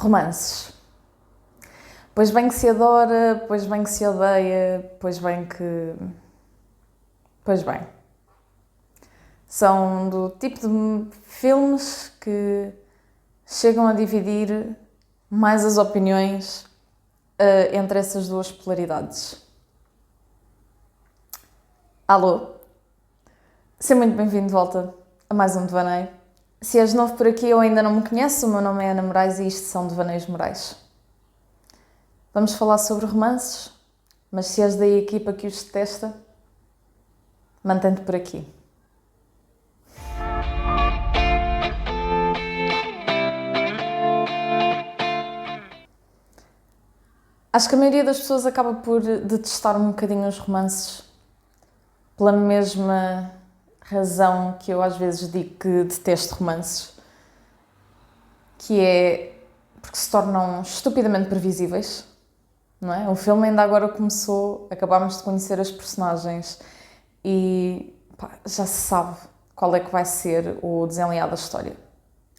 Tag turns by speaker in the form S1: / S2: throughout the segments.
S1: Romances. Pois bem que se adora, pois bem que se odeia, pois bem que... Pois bem. São do tipo de filmes que chegam a dividir mais as opiniões entre essas duas polaridades. Alô? Seja muito bem-vindo de volta a mais um Devaneio. Se és novo por aqui ou ainda não me conheces, o meu nome é Ana Moraes e isto são Devaneios Morais. Vamos falar sobre romances, mas se és da equipa que os detesta, mantém-te por aqui. Acho que a maioria das pessoas acaba por detestar um bocadinho os romances pela mesma razão que eu às vezes digo que detesto romances, que é porque se tornam estupidamente previsíveis, não é? O filme ainda agora começou, acabámos de conhecer as personagens e já se sabe qual é que vai ser o desenrolar da história.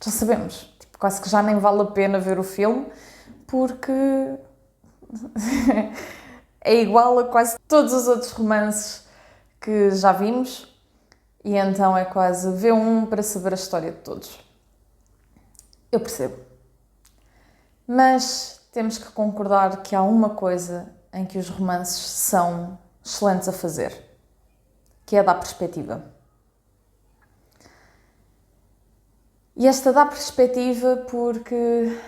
S1: Já sabemos, quase que já nem vale a pena ver o filme porque é igual a quase todos os outros romances que já vimos e então é quase ver um para saber a história de todos. Eu percebo. Mas temos que concordar que há uma coisa em que os romances são excelentes a fazer, que é dar perspectiva. E esta dá perspectiva porque,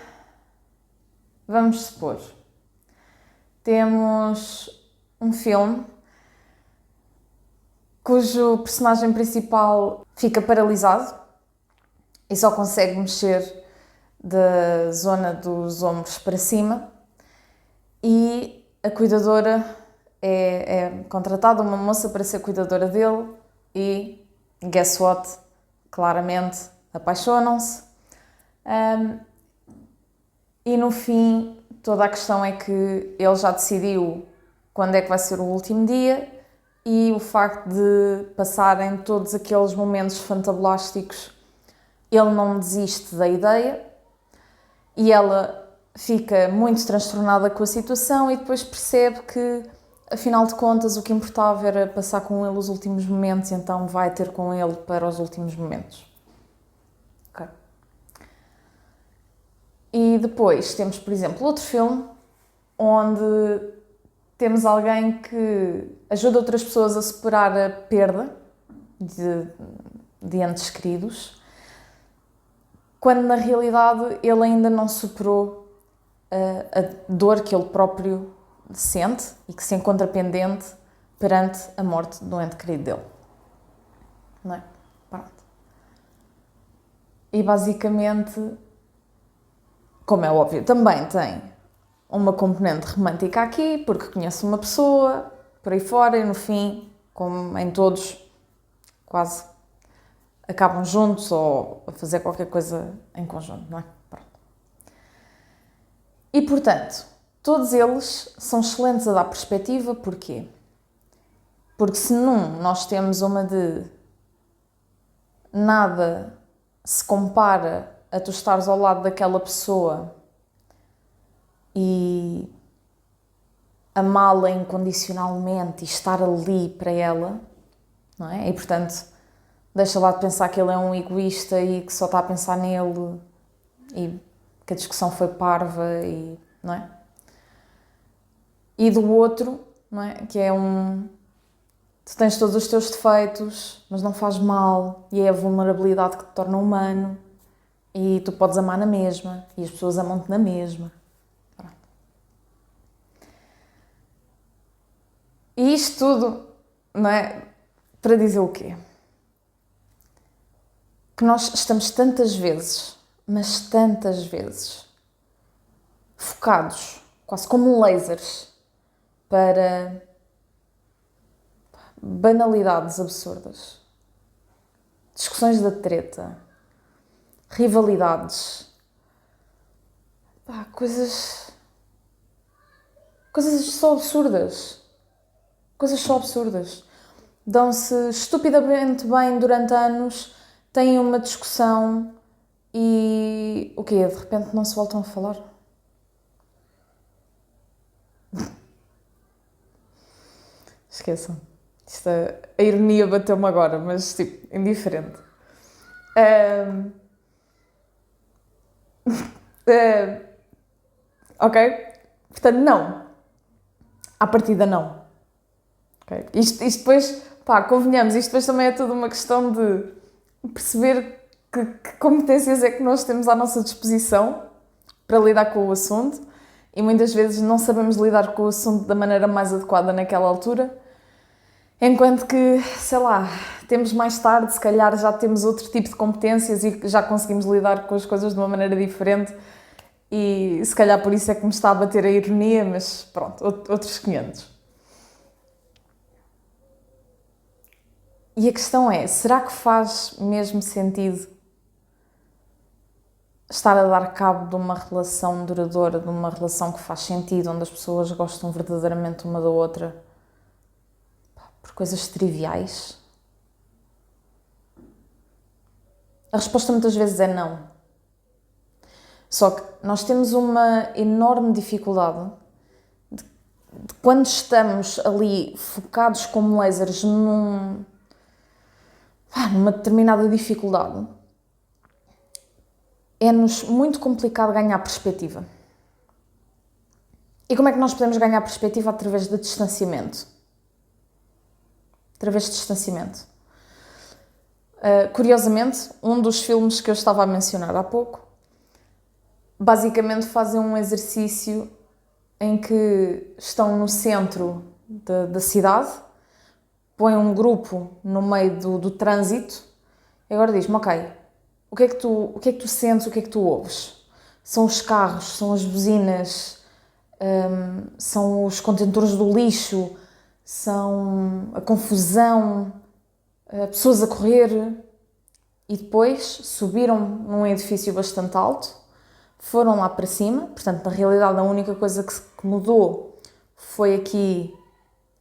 S1: vamos supor, temos um filme cujo personagem principal fica paralisado e só consegue mexer da zona dos ombros para cima e a cuidadora é contratada uma moça para ser cuidadora dele e, guess what? Claramente apaixonam-se. E no fim, toda a questão é que ele já decidiu quando é que vai ser o último dia e o facto de passarem todos aqueles momentos fantabulásticos, ele não desiste da ideia e ela fica muito transtornada com a situação e depois percebe que, afinal de contas, o que importava era passar com ele os últimos momentos, e então vai ter com ele para os últimos momentos. Okay. E depois temos, por exemplo, outro filme onde temos alguém que ajuda outras pessoas a superar a perda de entes queridos, quando na realidade ele ainda não superou a dor que ele próprio sente e que se encontra pendente perante a morte do ente querido dele. Não é? Pronto. E basicamente, como é óbvio, também tem uma componente romântica aqui, porque conhece uma pessoa, por aí fora, e no fim, como em todos, quase acabam juntos ou a fazer qualquer coisa em conjunto, não é? Pronto. E, portanto, todos eles são excelentes a dar perspectiva, porquê? Porque se num nós temos uma de nada se compara a tu estares ao lado daquela pessoa e amá-la incondicionalmente e estar ali para ela, não é? E, portanto, deixa lá de pensar que ele é um egoísta e que só está a pensar nele e que a discussão foi parva, e, não é? E do outro, não é? Que é tu tens todos os teus defeitos, mas não faz mal, e é a vulnerabilidade que te torna humano, e tu podes amar na mesma, e as pessoas amam-te na mesma. Pronto. E isto tudo, não é? Para dizer o quê? Que nós estamos tantas vezes, mas tantas vezes, focados, quase como lasers, para banalidades absurdas, discussões da treta, rivalidades, coisas só absurdas, dão-se estupidamente bem durante anos, têm uma discussão e o quê? De repente não se voltam a falar? Esqueçam. A ironia bateu-me agora, mas tipo, indiferente. Ahm, ok? Portanto, não. À partida, não. Okay? Isto depois, pá, convenhamos, isto depois também é tudo uma questão de perceber que competências é que nós temos à nossa disposição para lidar com o assunto e muitas vezes não sabemos lidar com o assunto da maneira mais adequada naquela altura, enquanto que, sei lá, temos mais tarde, se calhar já temos outro tipo de competências e já conseguimos lidar com as coisas de uma maneira diferente e se calhar por isso é que me está a bater a ironia, mas pronto, outros 500. E a questão é, será que faz mesmo sentido estar a dar cabo de uma relação duradoura, de uma relação que faz sentido, onde as pessoas gostam verdadeiramente uma da outra, por coisas triviais? A resposta muitas vezes é não. Só que nós temos uma enorme dificuldade de quando estamos ali focados como lasers numa determinada dificuldade, é-nos muito complicado ganhar perspectiva. E como é que nós podemos ganhar perspectiva? Através de distanciamento. Através de distanciamento. Curiosamente, um dos filmes que eu estava a mencionar há pouco, basicamente fazem um exercício em que estão no centro da cidade, põem um grupo no meio do trânsito e agora diz-me, ok, o que é que tu sentes, o que é que tu ouves? São os carros, são as buzinas, são os contentores do lixo, são a confusão, pessoas a correr. E depois subiram num edifício bastante alto, foram lá para cima, portanto, na realidade, a única coisa que mudou foi aqui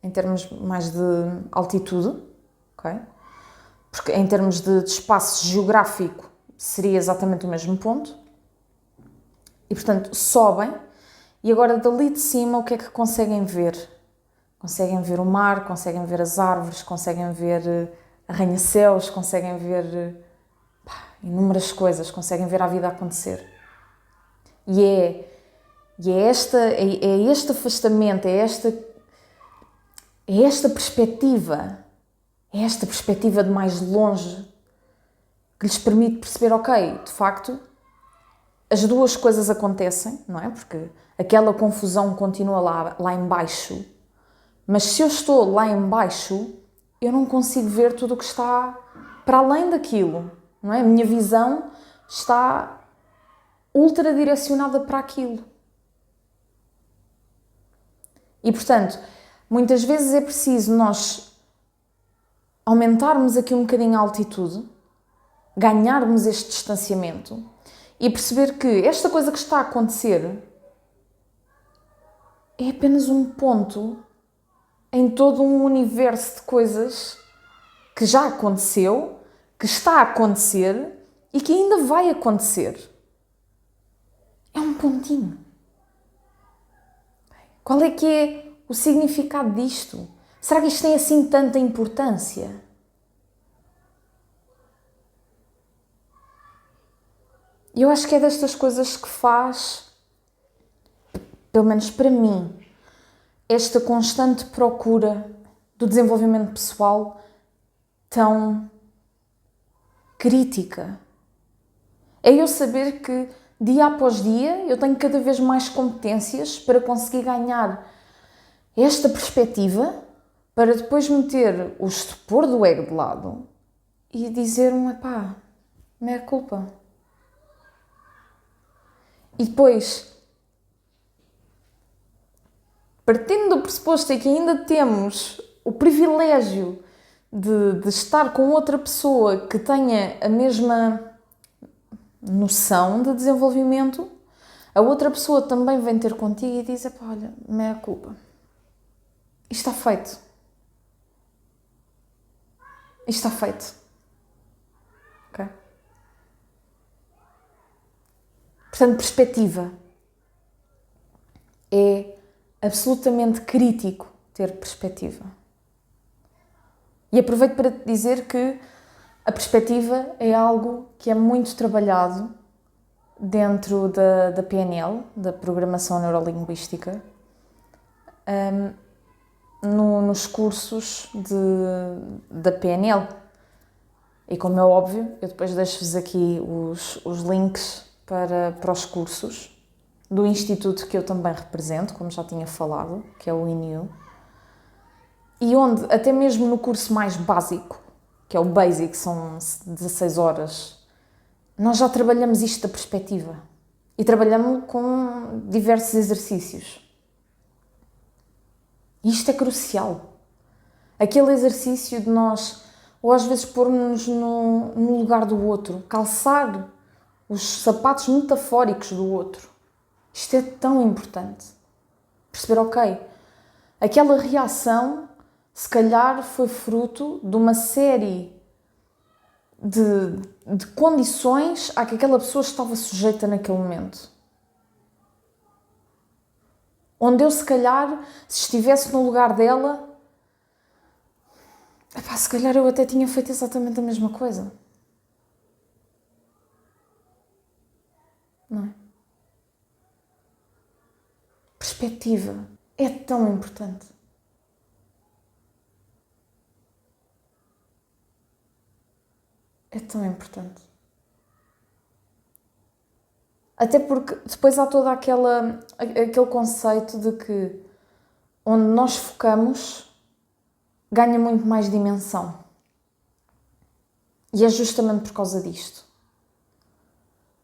S1: em termos mais de altitude, ok? Porque em termos de espaço geográfico seria exatamente o mesmo ponto. E, portanto, sobem e agora dali de cima o que é que conseguem ver? Conseguem ver o mar, conseguem ver as árvores, conseguem ver arranha-céus, conseguem ver inúmeras coisas, conseguem ver a vida acontecer. E é este afastamento, é esta perspectiva, é esta perspectiva de mais longe que lhes permite perceber, ok, de facto, as duas coisas acontecem, não é? Porque aquela confusão continua lá em baixo, mas se eu estou lá em baixo, eu não consigo ver tudo o que está para além daquilo, não é? A minha visão está ultra direcionada para aquilo. E, portanto, muitas vezes é preciso nós aumentarmos aqui um bocadinho a altitude, ganharmos este distanciamento e perceber que esta coisa que está a acontecer é apenas um ponto em todo um universo de coisas que já aconteceu, que está a acontecer e que ainda vai acontecer. É um pontinho. Qual é que é o significado disto? Será que isto tem assim tanta importância? E eu acho que é destas coisas que faz, pelo menos para mim, esta constante procura do desenvolvimento pessoal tão crítica. É eu saber que dia após dia eu tenho cada vez mais competências para conseguir ganhar esta perspectiva, para depois meter o estupor do ego de lado e dizer-me, epá, não é culpa. E depois, partindo do pressuposto que ainda temos o privilégio de estar com outra pessoa que tenha a mesma noção de desenvolvimento, a outra pessoa também vem ter contigo e diz, olha, não é culpa. Isto está feito. Isto está feito. Ok? Portanto, perspectiva. É absolutamente crítico ter perspectiva. E aproveito para te dizer que a perspectiva é algo que é muito trabalhado dentro da PNL, da Programação Neurolinguística, nos cursos da PNL. E como é óbvio, eu depois deixo-vos aqui os links para os cursos do instituto que eu também represento, como já tinha falado, que é o INU, e onde, até mesmo no curso mais básico, que é o Basic, são 16 horas, nós já trabalhamos isto da perspectiva. E trabalhamos com diversos exercícios. E isto é crucial. Aquele exercício de nós, ou às vezes pormos-nos no lugar do outro, calçar os sapatos metafóricos do outro. Isto é tão importante. Perceber, ok, aquela reação se calhar foi fruto de uma série de condições a que aquela pessoa estava sujeita naquele momento. Onde eu, se calhar, se estivesse no lugar dela, se calhar eu até tinha feito exatamente a mesma coisa. Não é? Perspectiva é tão importante. É tão importante. Até porque depois há todo aquele conceito de que onde nós focamos ganha muito mais dimensão. E é justamente por causa disto.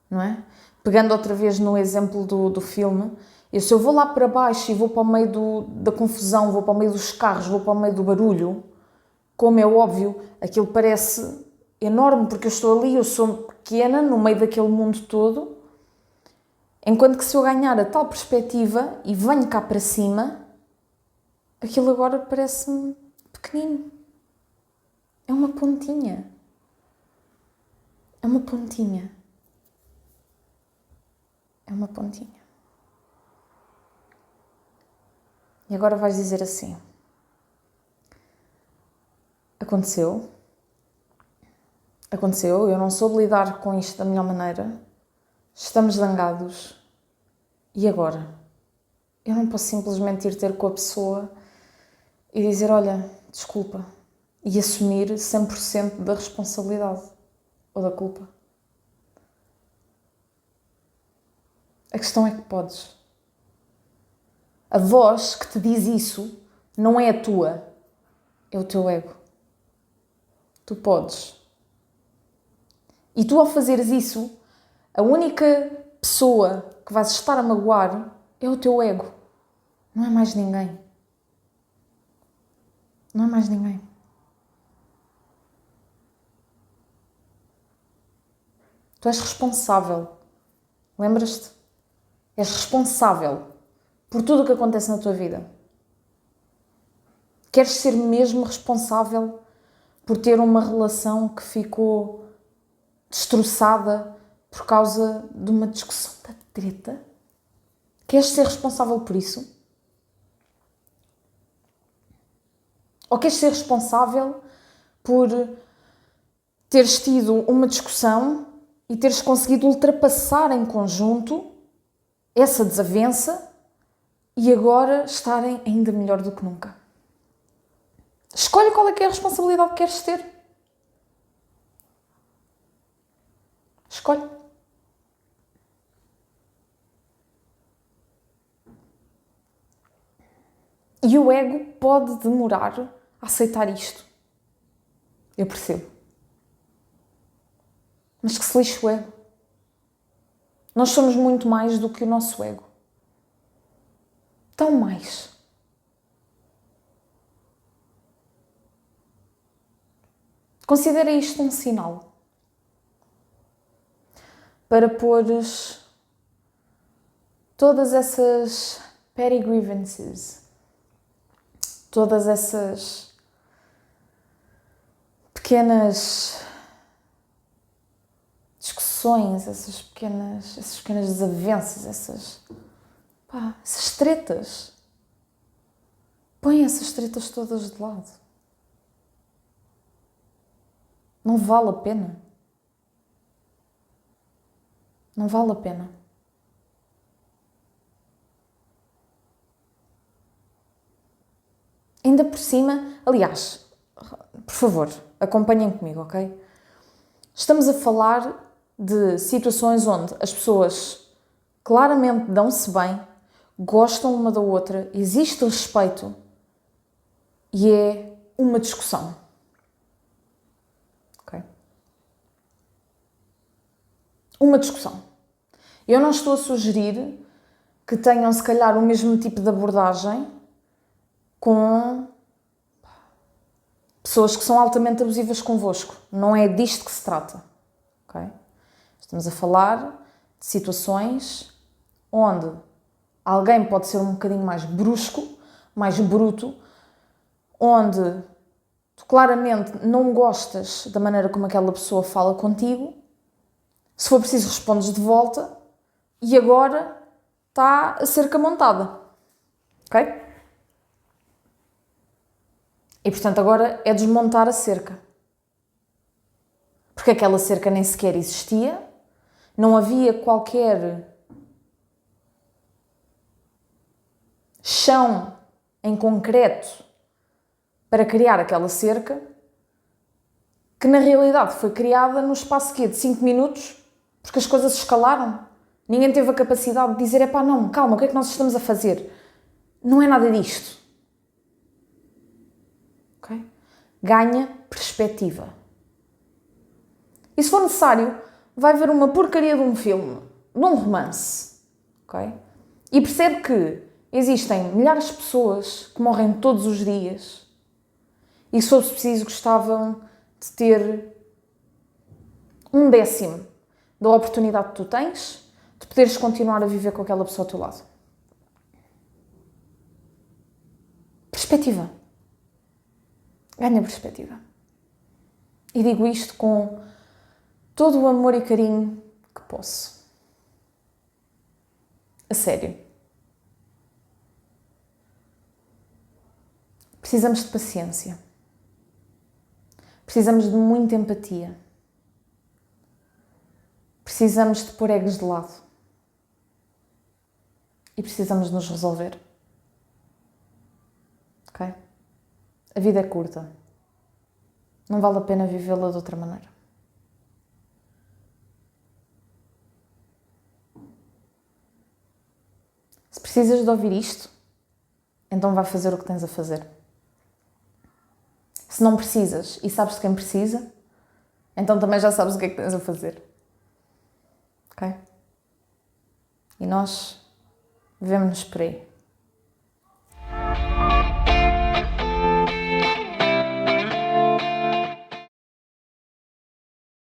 S1: Não é? Pegando outra vez no exemplo do filme, se eu vou lá para baixo e vou para o meio da confusão, vou para o meio dos carros, vou para o meio do barulho, como é óbvio, aquilo parece enorme, porque eu estou ali, eu sou pequena no meio daquele mundo todo, enquanto que se eu ganhar a tal perspectiva e venho cá para cima, aquilo agora parece-me pequenino. É uma pontinha. É uma pontinha. É uma pontinha. E agora vais dizer assim: aconteceu, eu não soube lidar com isto da melhor maneira, estamos zangados, e agora? Eu não posso simplesmente ir ter com a pessoa e dizer, olha, desculpa, e assumir 100% da responsabilidade ou da culpa. A questão é que podes. A voz que te diz isso não é a tua, é o teu ego. Tu podes. E tu, ao fazeres isso, a única pessoa que vais estar a magoar é o teu ego. Não é mais ninguém. Não é mais ninguém. Tu és responsável. Lembras-te? És responsável por tudo o que acontece na tua vida. Queres ser mesmo responsável por ter uma relação que ficou destroçada por causa de uma discussão da treta? Queres ser responsável por isso? Ou queres ser responsável por teres tido uma discussão e teres conseguido ultrapassar em conjunto essa desavença e agora estarem ainda melhor do que nunca? Escolhe qual é que é a responsabilidade que queres ter. Escolhe. E o ego pode demorar a aceitar isto. Eu percebo. Mas que se lixe o ego. Nós somos muito mais do que o nosso ego. Tão mais. Considera isto um sinal para pôres todas essas petty grievances, todas essas pequenas discussões discussões, essas pequenas desavenças, essas tretas. Põe essas tretas todas de lado. Não vale a pena. Não vale a pena. Ainda por cima, aliás, por favor, acompanhem comigo, ok? Estamos a falar de situações onde as pessoas claramente dão-se bem, gostam uma da outra, existe respeito e é uma discussão. Ok? Uma discussão. Eu não estou a sugerir que tenham, se calhar, o mesmo tipo de abordagem com pessoas que são altamente abusivas convosco. Não é disto que se trata. Okay? Estamos a falar de situações onde alguém pode ser um bocadinho mais brusco, mais bruto, onde tu claramente não gostas da maneira como aquela pessoa fala contigo, se for preciso respondes de volta e agora está a cerca montada. Ok? E, portanto, agora é desmontar a cerca. Porque aquela cerca nem sequer existia, não havia qualquer chão em concreto para criar aquela cerca, que na realidade foi criada no espaço de 5 minutos, porque as coisas escalaram. Ninguém teve a capacidade de dizer, não, calma, o que é que nós estamos a fazer? Não é nada disto. Okay? Ganha perspectiva. E se for necessário, vai ver uma porcaria de um filme, de um romance. Okay? E percebe que existem milhares de pessoas que morrem todos os dias e, se fosse preciso, gostavam de ter 1/10 da oportunidade que tu tens de poderes continuar a viver com aquela pessoa ao teu lado. Perspectiva. Ganha perspectiva. E digo isto com todo o amor e carinho que posso. A sério. Precisamos de paciência. Precisamos de muita empatia. Precisamos de pôr egos de lado. E precisamos de nos resolver. Ok? A vida é curta. Não vale a pena vivê-la de outra maneira. Se precisas de ouvir isto, então vai fazer o que tens a fazer. Se não precisas e sabes de quem precisa, então também já sabes o que é que tens a fazer. Ok? E nós vemo-nos por aí.